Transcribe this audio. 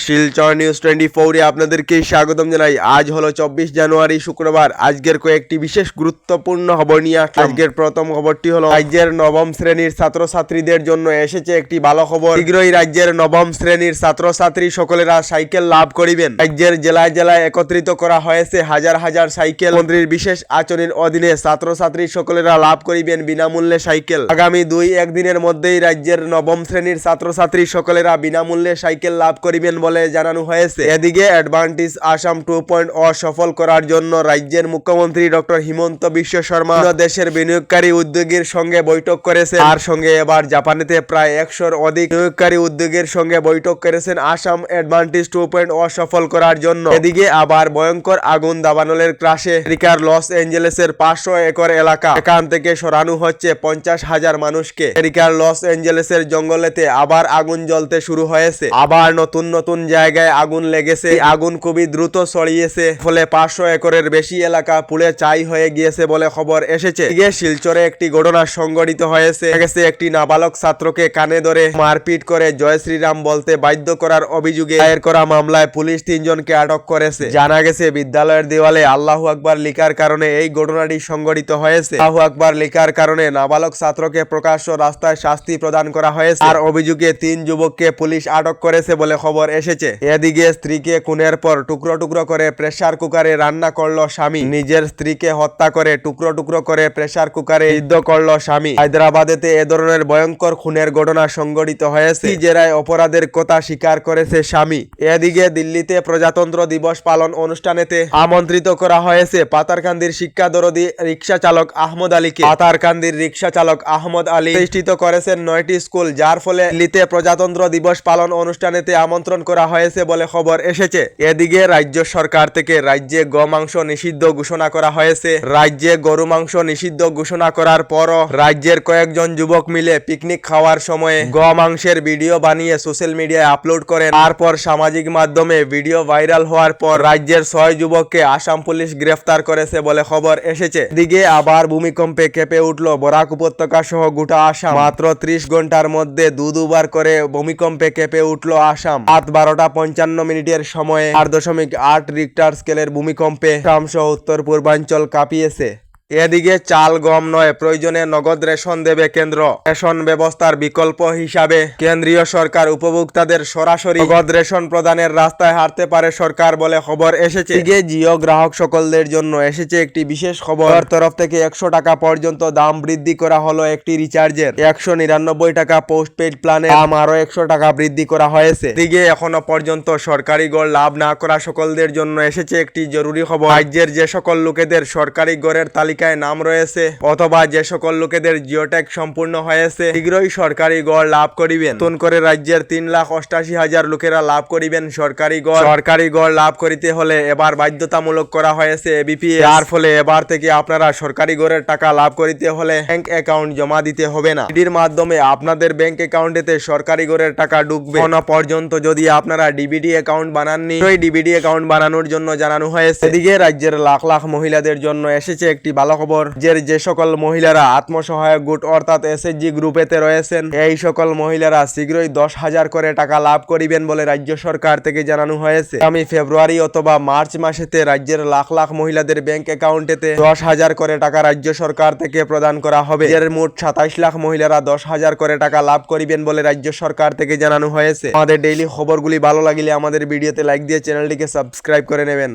Silchar news 24 এ আপনাদেরকে স্বাগতম জানাই। আজ হলো 24 জানুয়ারি শুক্রবার। আজকের কয়েকটি বিশেষ গুরুত্বপূর্ণ খবর নিয়ে আসলাম। আজকের প্রথম খবরটি হলো রাজ্যের নবম শ্রেণীর ছাত্রছাত্রীদের জন্য এসেছে একটি ভালো খবর। শীঘ্রই রাজ্যের নবম শ্রেণীর ছাত্রছাত্রী সকলেরা সাইকেল লাভ করিবেন। রাজ্যের জেলায় জেলায় একত্রিত করা হয়েছে হাজার হাজার সাইকেল। মন্ত্রীর বিশেষ আচরণের অধীনে ছাত্রছাত্রী সকলেরা লাভ করিবেন বিনামূল্যে সাইকেল। আগামী 2-1 দিনের মধ্যেই রাজ্যের নবম শ্রেণীর ছাত্রছাত্রী সকলেরা বিনামূল্যে সাইকেল লাভ করিবেন বলে জানানো হয়েছে। এদিকে অ্যাডভান্টেজ আসাম 2.0 সফল করার জন্য রাজ্যের মুখ্যমন্ত্রী ডক্টর হিমন্ত বিশ্ব শর্মা দেশের বিনিয়োগকারী উদ্যোগীর সঙ্গে বৈঠক করেছেন। তার সঙ্গে এবার জাপানেতে প্রায় 100-র অধিক বিনিয়োগকারী উদ্যোগীর সঙ্গে বৈঠক করেছেন আসাম অ্যাডভান্টেজ 2.0 সফল করার জন্য। এদিকে আবার ভয়ঙ্কর আগুন দাবানলের ক্রাশে আমেরিকার লস অ্যাঞ্জেলেসের 500 একর এলাকা এখান থেকে সরানো হচ্ছে 50,000 মানুষকে। আমেরিকার লস অ্যাঞ্জেলেসের জঙ্গলেতে আবার আগুন জ্বলতে শুরু হয়েছে। আবার নতুন নতুন জায়গায় আগুন লেগেছে। আগুন খুবই দ্রুত ছড়িয়েছে, ফলে 500 একরের বেশি এলাকা পুড়ে ছাই হয়ে গিয়েছে বলে খবর এসেছে। এদিকে শিলচরে একটি ঘটনা সংঘটিত হয়েছে। একটি নাবালক ছাত্রকে কানে ধরে মারপিট করে জয় শ্রীরাম বলতে বাধ্য করার অভিযোগে দায়ের করা মামলায় পুলিশ 3 জনকে আটক করেছে। জানা গেছে বিদ্যালয়ের দেওয়ালে আল্লাহু আকবার লেখার কারণে এই ঘটনাটি সংঘটিত হয়েছে। আল্লাহু আকবার লেখার কারণে নাবালক ছাত্রকে প্রকাশ্য রাস্তায় শাস্তি প্রদান করা হয়েছে। আর অভিযোগে 3 যুবককে পুলিশ আটক করেছে বলে খবর এসেছে। এদিকে স্ত্রীকে খুনের পর টুকরো টুকরো করে প্রেসার কুকারে রান্না করলো স্বামী। নিজের স্ত্রীকে হত্যা করে টুকরো টুকরো করে প্রেসার কুকারে সিদ্ধ করলো স্বামী। হায়দ্রাবাদেতে এ ধরনের ভয়ঙ্কর খুনের ঘটনা সংঘটিত হয়েছে। জেরায় অপরাধের কথা স্বীকার করেছে স্বামী। এদিকে দিল্লিতে প্রজাতন্ত্র দিবস পালন অনুষ্ঠানেতে আমন্ত্রিত করা হয়েছে পাতারকান্দির শিক্ষা দরদি রিক্সা চালক আহমদ আলীকে। পাতারকান্দির রিক্সা চালক আহমদ আলী প্রতিষ্ঠিত করেছেন 9টি স্কুল, যার ফলে দিল্লিতে প্রজাতন্ত্র দিবস পালন অনুষ্ঠানেতে আমন্ত্রণ করা হয়েছে বলে খবর এসেছে। এদিকে রাজ্য সরকার থেকে রাজ্যে গোমাংস নিষিদ্ধ ঘোষণা করা হয়েছে। রাজ্যে গরু মাংস নিষিদ্ধ ঘোষণা করার পরও রাজ্যের কয়েকজন যুবক মিলে পিকনিক খাওয়ার সময় গোমাংসের ভিডিও বানিয়ে সোশ্যাল মিডিয়ায় আপলোড করেন। তারপর সামাজিক মাধ্যমে ভিডিও ভাইরাল হওয়ার পর রাজ্যের 6 যুবককে আসাম পুলিশ গ্রেফতার করেছে বলে খবর এসেছে। এদিকে আবার ভূমিকম্পে কেঁপে উঠল বরাক উপত্যকা সহ গোটা আসাম। মাত্র 30 ঘন্টার মধ্যে দুবার করে ভূমিকম্পে কেঁপে উঠল আসাম। রাত 12:55 সময়ে 4.8 রিক্টার স্কেলের ভূমিকম্পে আসাম সহ উত্তর পূর্বাঞ্চল কাঁপিয়েছে। এদিকে চাল গম নয়, প্রয়োজনে নগদ রেশন দেবে কেন্দ্র। রেশন ব্যবস্থার বিকল্প হিসাবে কেন্দ্রীয় সরকার উপভোক্তাদের সরাসরি নগদ রেশন প্রদানের রাস্তায় হাঁটতে পারে সরকার বলে খবর এসেছে। এদিকে জিও গ্রাহক সকলদের জন্য এসেছে একটি বিশেষ খবর। তরফ থেকে 100 টাকা পর্যন্ত দাম বৃদ্ধি করা হলো একটি রিচার্জের। 199 টাকা পোস্টপেড প্ল্যানে দাম আরো 100 টাকা বৃদ্ধি করা হয়েছে। এদিকে এখনো পর্যন্ত সরকারি গড় লাভ না করা সকলদের জন্য এসেছে একটি জরুরি খবর। রাজ্যের যে সকল লোকেদের সরকারি গড়ের তালিকা নাম রয়েছে অথবা যে সকল লোকেদের জিওট্যাগ সম্পূর্ণ হয়েছে শীঘ্রই সরকারি গড় লাভ করিবেন। নতুন করে রাজ্যের 3,88,000 লোকেরা লাভ করিবেন সরকারি গড়। সরকারি গড় লাভ করিতে হলে এবার বাধ্যতামূলক করা হয়েছে এবিপিএস, যার ফলে এবার থেকে আপনারা সরকারি গড়ের টাকা লাভ করিতে হলে ব্যাংক অ্যাকাউন্ট জমা দিতে হবে না। এটির মাধ্যমে আপনাদের ব্যাংক অ্যাকাউন্টেতে সরকারি গড়ের টাকা ঢুকবে। এখনো পর্যন্ত যদি আপনারা ডিবিডি অ্যাকাউন্ট বানাননি, ওই ডিবিডি অ্যাকাউন্ট বানানোর জন্য জানানো হয়েছে। এদিকে রাজ্যের লাখ লাখ মহিলাদের জন্য এসেছে একটি ভালো খবর। যে সকল মহিলারা আত্মসহায়ক গুট অর্থাৎ এসএইচজি গ্রুপেতে রয়েছেন, এই সকল মহিলারা শীঘ্রই 10,000 করে টাকা লাভ করিবেন বলে রাজ্য সরকার থেকে জানানো হয়েছে। আমি ফেব্রুয়ারি অথবা মার্চ মাসেতে রাজ্যের লাখ লাখ মহিলাদের ব্যাংক অ্যাকাউন্টেতে 10,000 করে টাকা রাজ্য সরকার থেকে প্রদান করা হবে। এর মোট 27 লাখ মহিলারা 10,000 করে টাকা লাভ করিবেন বলে রাজ্য সরকার থেকে জানানো হয়েছে। আমাদের ডেইলি খবরগুলি ভালো লাগলে আমাদের ভিডিওতে লাইক দিয়ে চ্যানেলটিকে সাবস্ক্রাইব করে নেবেন।